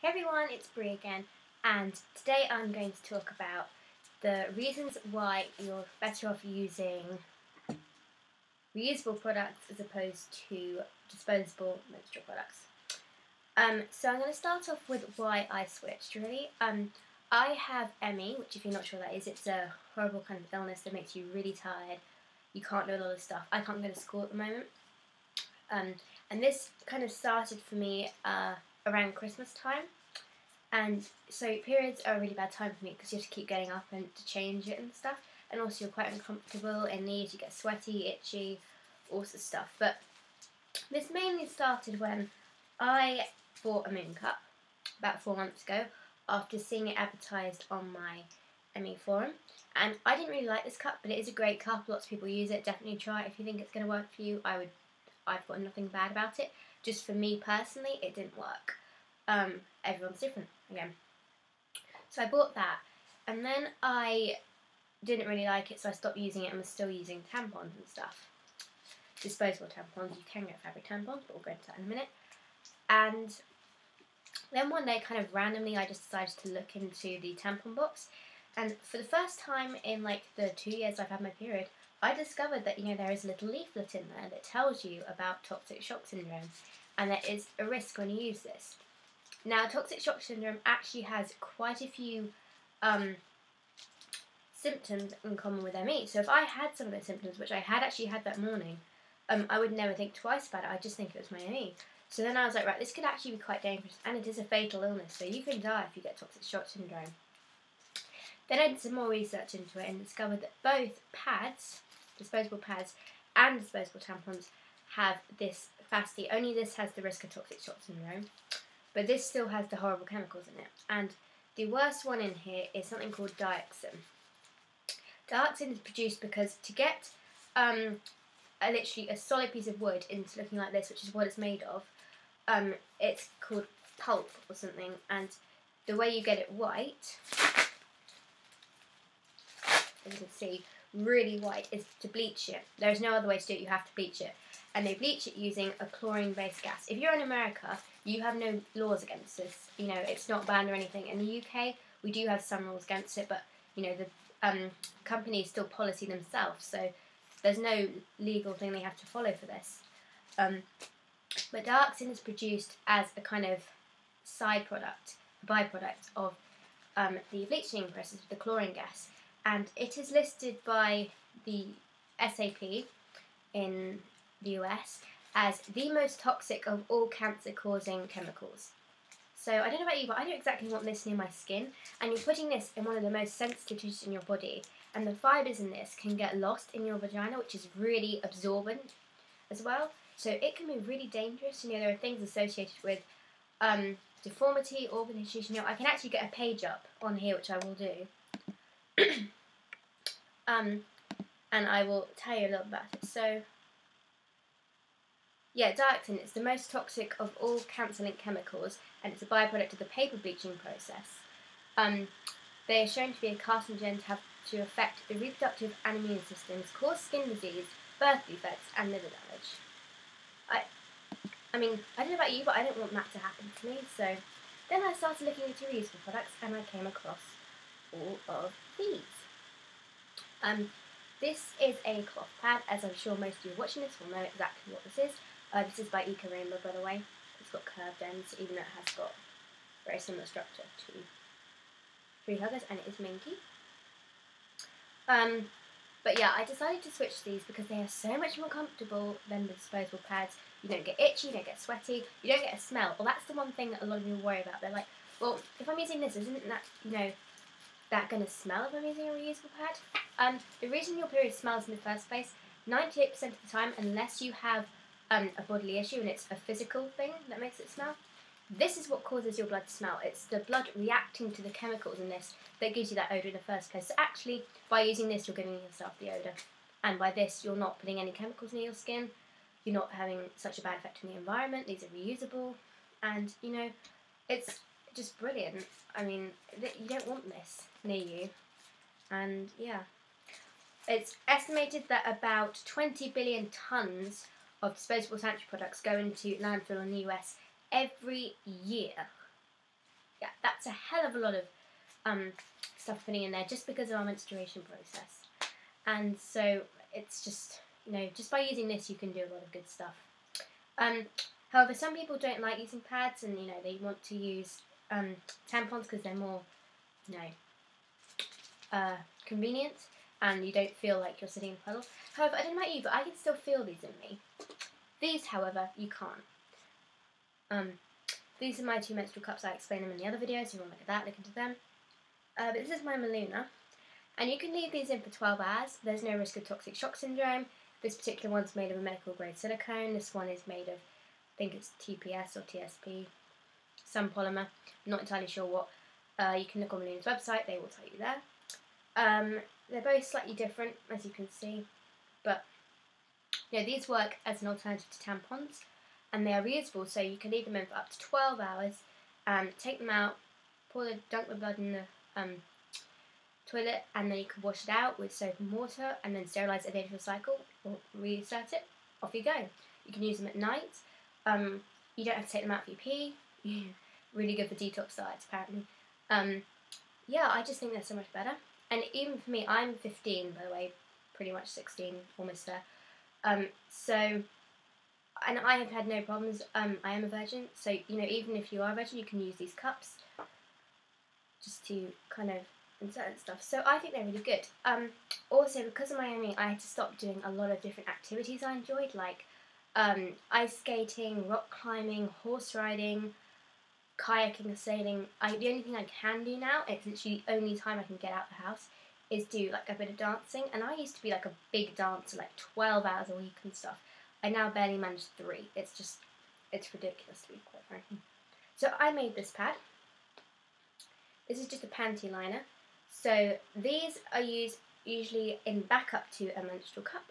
Hey everyone, it's Brie again, and today I'm going to talk about the reasons why you're better off using reusable products as opposed to disposable menstrual products. So I'm going to start off with why I switched, really. I have ME, which if you're not sure what that is, it's a horrible kind of illness that makes you really tired. You can't do a lot of stuff. I can't go to school at the moment. And this kind of started for me around Christmas time. And so periods are a really bad time for me because you have to keep getting up and to change it and stuff. And also you're quite uncomfortable in these, you get sweaty, itchy, all sorts of stuff. But this mainly started when I bought a moon cup about 4 months ago after seeing it advertised on my ME forum. And I didn't really like this cup, but it is a great cup. Lots of people use it. Definitely try it if you think it's going to work for you. I've got nothing bad about it. Just for me personally, it didn't work. Everyone's different again. So I bought that, and then I didn't really like it, so I stopped using it and was still using tampons and stuff. Disposable tampons. You can get fabric tampons, but we'll go into that in a minute. And then one day, kind of randomly, I just decided to look into the tampon box, and for the first time in like the 2 years I've had my period, I discovered that there is a little leaflet in there that tells you about toxic shock syndrome, and there is a risk when you use this. Now, toxic shock syndrome actually has quite a few symptoms in common with ME. So if I had some of those symptoms, which I had actually had that morning, I would never think twice about it. I'd just think it was my ME. So then I was like, right, this could actually be quite dangerous, and it is a fatal illness, so you can die if you get toxic shock syndrome. Then I did some more research into it and discovered that both pads, disposable pads, and disposable tampons have this capacity. Only this has the risk of toxic shock syndrome. But this still has the horrible chemicals in it. And the worst one in here is something called dioxin. Dioxin is produced because to get literally a solid piece of wood into looking like this, which is what it's made of, it's called pulp or something. And the way you get it white, as you can see, really white, is to bleach it. There's no other way to do it, you have to bleach it. And they bleach it using a chlorine-based gas. If you're in America, you have no laws against this. It's not banned or anything. In the UK, we do have some rules against it, but the companies still policy themselves, so there's no legal thing they have to follow for this. But dioxin is produced as a kind of side product, a byproduct of the bleaching process with the chlorine gas, and it is listed by the SAP in the US as the most toxic of all cancer-causing chemicals. So I don't know about you, but I don't exactly want this near my skin, and you're putting this in one of the most sensitive tissues in your body, and the fibres in this can get lost in your vagina, which is really absorbent as well. So it can be really dangerous. There are things associated with deformity, organ issues. I can actually get a page up on here, which I will do. And I will tell you a little about it. So yeah, dioxin is the most toxic of all cancer-linked chemicals, and it's a byproduct of the paper bleaching process. They are shown to be a carcinogen to affect the reproductive and immune systems, cause skin disease, birth defects, and liver damage. I mean, I don't know about you, but I don't want that to happen to me. So then I started looking into reusable products, and I came across all of these. This is a cloth pad, as I'm sure most of you watching this will know exactly what this is. This is by Eco Rainbow, by the way. It's got curved ends, even though it has got a very similar structure to Tree Huggers, and it is minky. But yeah, I decided to switch these because they are so much more comfortable than the disposable pads. You don't get itchy, you don't get sweaty, you don't get a smell. Well, that's the one thing that a lot of people worry about. They're like, well, if I'm using this, isn't that, that going to smell if I'm using a reusable pad? The reason your period smells in the first place, 98% of the time, unless you have a bodily issue and it's a physical thing that makes it smell, this is what causes your blood to smell. It's the blood reacting to the chemicals in this that gives you that odour in the first place. So actually, by using this, you're giving yourself the odour. And by this, you're not putting any chemicals near your skin. You're not having such a bad effect on the environment. These are reusable. And, it's just brilliant. I mean, you don't want this near you. And, yeah. It's estimated that about 20 billion tonnes of disposable sanitary products go into landfill in the US every year. yeah, that's a hell of a lot of stuff putting in there just because of our menstruation process. And so it's just, you know, just by using this you can do a lot of good stuff. However, some people don't like using pads, and, you know, they want to use tampons because they're more, you know, convenient, and you don't feel like you're sitting in a puddle. However, I don't know about you, but I can still feel these in me. These, however, you can't. These are my 2 menstrual cups. I explained them in the other video, so if you want to look at that, look into them. But this is my Maluna, and you can leave these in for 12 hours. There's no risk of toxic shock syndrome. This particular one's made of a medical grade silicone. This one is made of, I think it's TPS or TSP, some polymer. I'm not entirely sure what. You can look on Maluna's website, they will tell you there. They're both slightly different, as you can see, but you know, these work as an alternative to tampons, and they are reusable, so you can leave them in for up to 12 hours, and take them out, dunk the blood in the toilet, and then you can wash it out with soap and water, and then sterilise it at the end of your cycle, or reinsert it, off you go. You can use them at night. You don't have to take them out for your pee. Really good for detox diets, apparently. Yeah, I just think they're so much better. And even for me, I'm 15, by the way, pretty much 16, almost there. And I have had no problems. I am a virgin, so, you know, even if you are a virgin, you can use these cups just to kind of insert and stuff. So I think they're really good. Also, because of my ME, I had to stop doing a lot of different activities I enjoyed, like ice skating, rock climbing, horse riding, kayaking, sailing. The only thing I can do now, it's literally the only time I can get out of the house, is do like a bit of dancing. And I used to be like a big dancer, like 12 hours a week and stuff. I now barely manage 3. It's ridiculous, to be quite frank. So I made this pad. This is just a panty liner. So these are used usually in backup to a menstrual cup.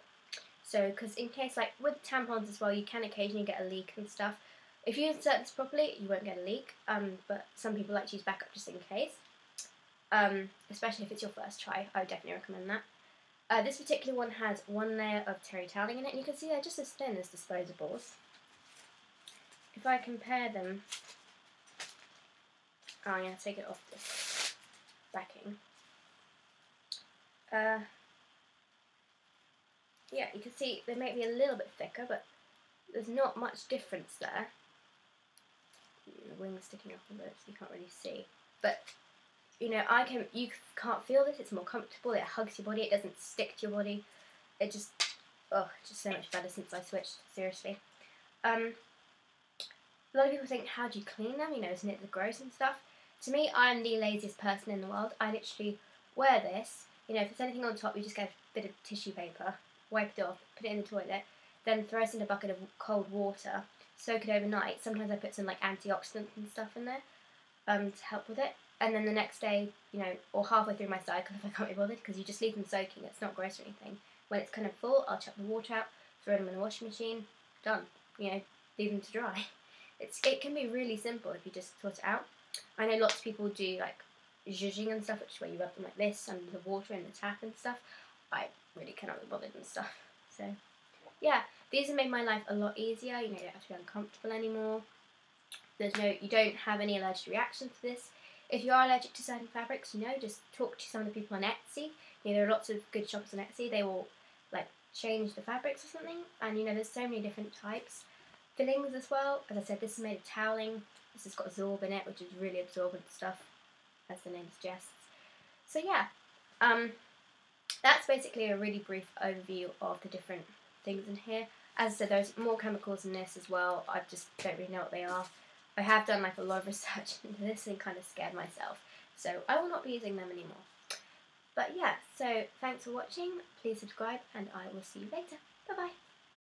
So, because in case, like with tampons as well, you can occasionally get a leak and stuff. If you insert this properly, you won't get a leak, but some people like to use backup just in case. Especially if it's your first try, I would definitely recommend that. This particular one has 1 layer of terry toweling in it, and you can see they're just as thin as disposables. If I compare them, I'm going to take it off this backing. Yeah, you can see they may be a little bit thicker, but there's not much difference there. The wing's sticking up a bit, so you can't really see. But you know, you can't feel this. It's more comfortable. It hugs your body. It doesn't stick to your body. It just, it's just so much better since I switched. Seriously. A lot of people think, how do you clean them? You know, isn't it gross and stuff? To me, I'm the laziest person in the world. I literally wear this. You know, if there's anything on top, you just get a bit of tissue paper, wipe it off, put it in the toilet, then throw it in a bucket of cold water, soak it overnight. Sometimes I put some like antioxidants and stuff in there to help with it. And then the next day, you know, or halfway through my cycle if I can't be bothered, because you just leave them soaking. It's not gross or anything. When it's kind of full, I'll chuck the water out, throw them in the washing machine, done. You know, leave them to dry. It can be really simple if you just sort it out. I know lots of people do like zhuzhing and stuff, which is where you rub them like this under the water in the tap and stuff. I really cannot be bothered and stuff. So yeah, these have made my life a lot easier. You know, you don't have to be uncomfortable anymore. You don't have any allergic reactions to this. If you are allergic to certain fabrics, you know, just talk to some of the people on Etsy. You know, there are lots of good shoppers on Etsy. They will like change the fabrics or something. And you know, there's so many different types. Fillings as well. As I said, this is made of toweling. This has got Zorb in it, which is really absorbent stuff, as the name suggests. So yeah, that's basically a really brief overview of the different things in here. As I said, there's more chemicals in this as well. I just don't really know what they are. I have done like a lot of research into this and kind of scared myself. So I will not be using them anymore. But yeah, so thanks for watching. Please subscribe and I will see you later. Bye bye.